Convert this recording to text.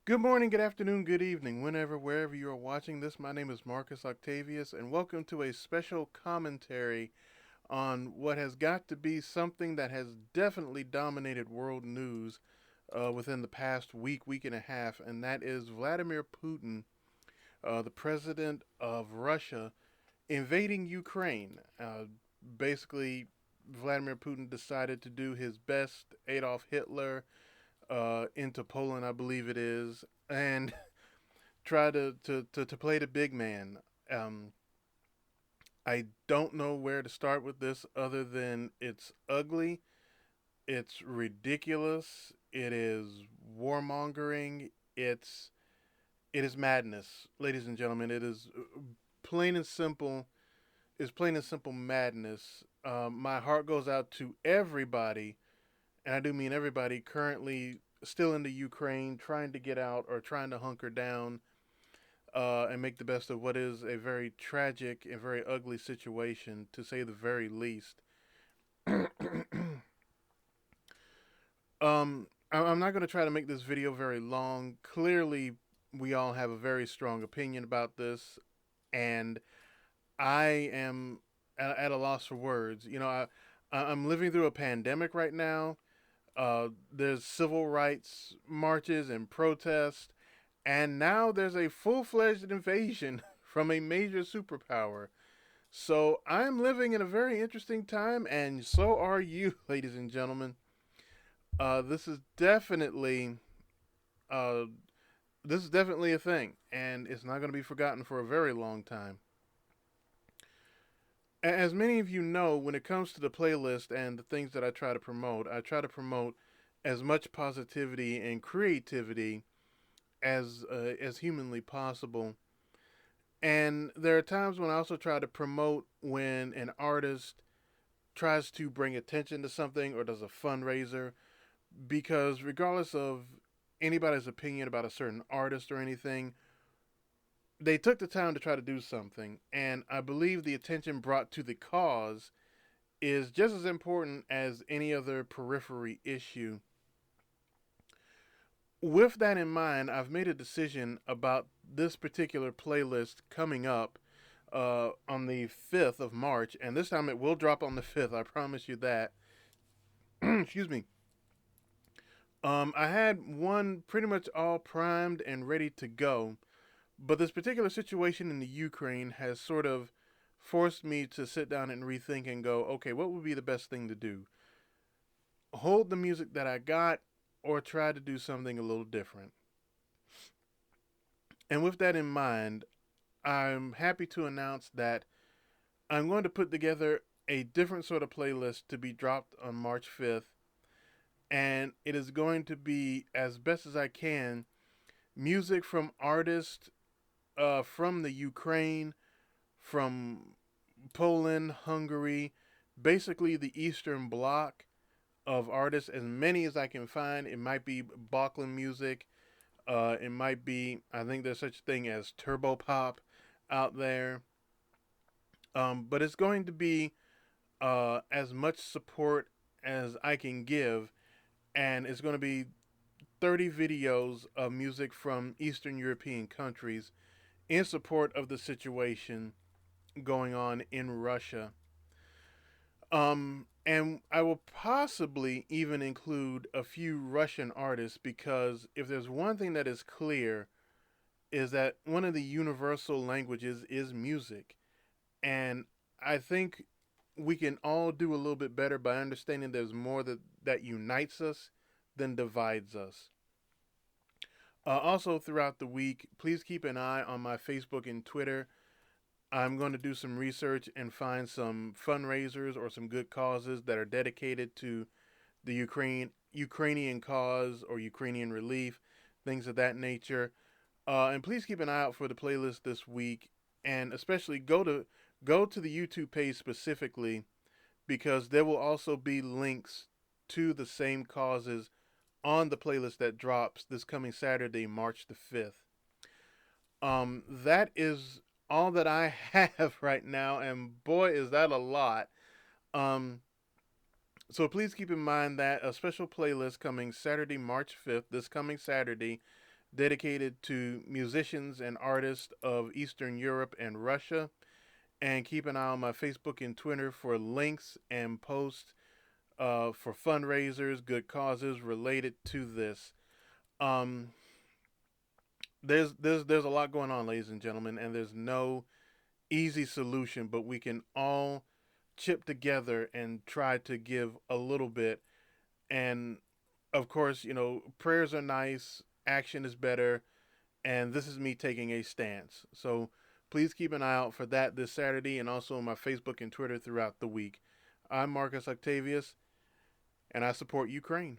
Good morning, good afternoon, good evening, whenever, wherever you are watching this. My name is Marcus Octavius, and welcome to a special commentary on what has got to be something that has definitely dominated world news within the past week, week and a half, and that is Vladimir Putin, the president of Russia, invading Ukraine. Basically, Vladimir Putin decided to do his best Adolf Hitler into Poland, I believe it is, and try to play the big man. Um, I don't know where to start with this other than it's ugly, it's ridiculous, it is warmongering, it is madness, ladies and gentlemen. It is plain and simple. Is plain and simple madness. My heart goes out to everybody, and I do mean everybody currently still in the Ukraine, trying to get out or trying to hunker down and make the best of what is a very tragic and very ugly situation, to say the very least. I'm not going to try to make this video very long. Clearly, we all have a very strong opinion about this, and I am at a loss for words. I'm living through a pandemic right now. There's civil rights marches and protests, and now there's a full fledged invasion from a major superpower. So I'm living in a very interesting time, and so are you, ladies and gentlemen. This is definitely uh, this is definitely a thing, and it's not going to be forgotten for a very long time. As many of you know, when it comes to the playlist and the things that I try to promote as much positivity and creativity as humanly possible. And there are times when I also try to promote when an artist tries to bring attention to something or does a fundraiser, because regardless of anybody's opinion about a certain artist or anything, they took the time to try to do something, and I believe the attention brought to the cause is just as important as any other periphery issue. With that in mind, I've made a decision about this particular playlist coming up on the 5th of March, and this time it will drop on the 5th, I promise you that. Excuse me. I had one pretty much all primed and ready to go, but this particular situation in the Ukraine has sort of forced me to sit down and rethink and go, okay, what would be the best thing to do? Hold the music that I got or try to do something a little different? And with that in mind, I'm happy to announce that I'm going to put together a different sort of playlist to be dropped on March 5th, and it is going to be, as best as I can, music from artists from the Ukraine, from Poland, Hungary, basically the Eastern Bloc of artists, as many as I can find. It might be Balkan music. It might be, I think there's such a thing as turbo pop out there. But it's going to be as much support as I can give, and it's going to be 30 videos of music from Eastern European countries in support of the situation going on in Russia. And I will possibly even include a few Russian artists, because if there's one thing that is clear, is that one of the universal languages is music. And I think we can all do a little bit better by understanding there's more that unites us than divides us. Also, throughout the week, please keep an eye on my Facebook and Twitter. I'm going to do some research and find some fundraisers or some good causes that are dedicated to the Ukrainian cause or Ukrainian relief, things of that nature. And please keep an eye out for the playlist this week, and especially go to the YouTube page specifically, because there will also be links to the same causes on the playlist that drops this coming Saturday, March the 5th. That is all that I have right now, and boy, is that a lot. Um, so please keep in mind that a special playlist coming Saturday, March 5th, this coming Saturday, dedicated to musicians and artists of Eastern Europe and Russia. And keep an eye on my Facebook and Twitter for links and posts for fundraisers, good causes related to this. Um, there's a lot going on, ladies and gentlemen, and there's no easy solution, but we can all chip together and try to give a little bit. And of course, prayers are nice, action is better, and this is me taking a stance. So please keep an eye out for that this Saturday and also on my Facebook and Twitter throughout the week. I'm Marcus Octavius, and I support Ukraine.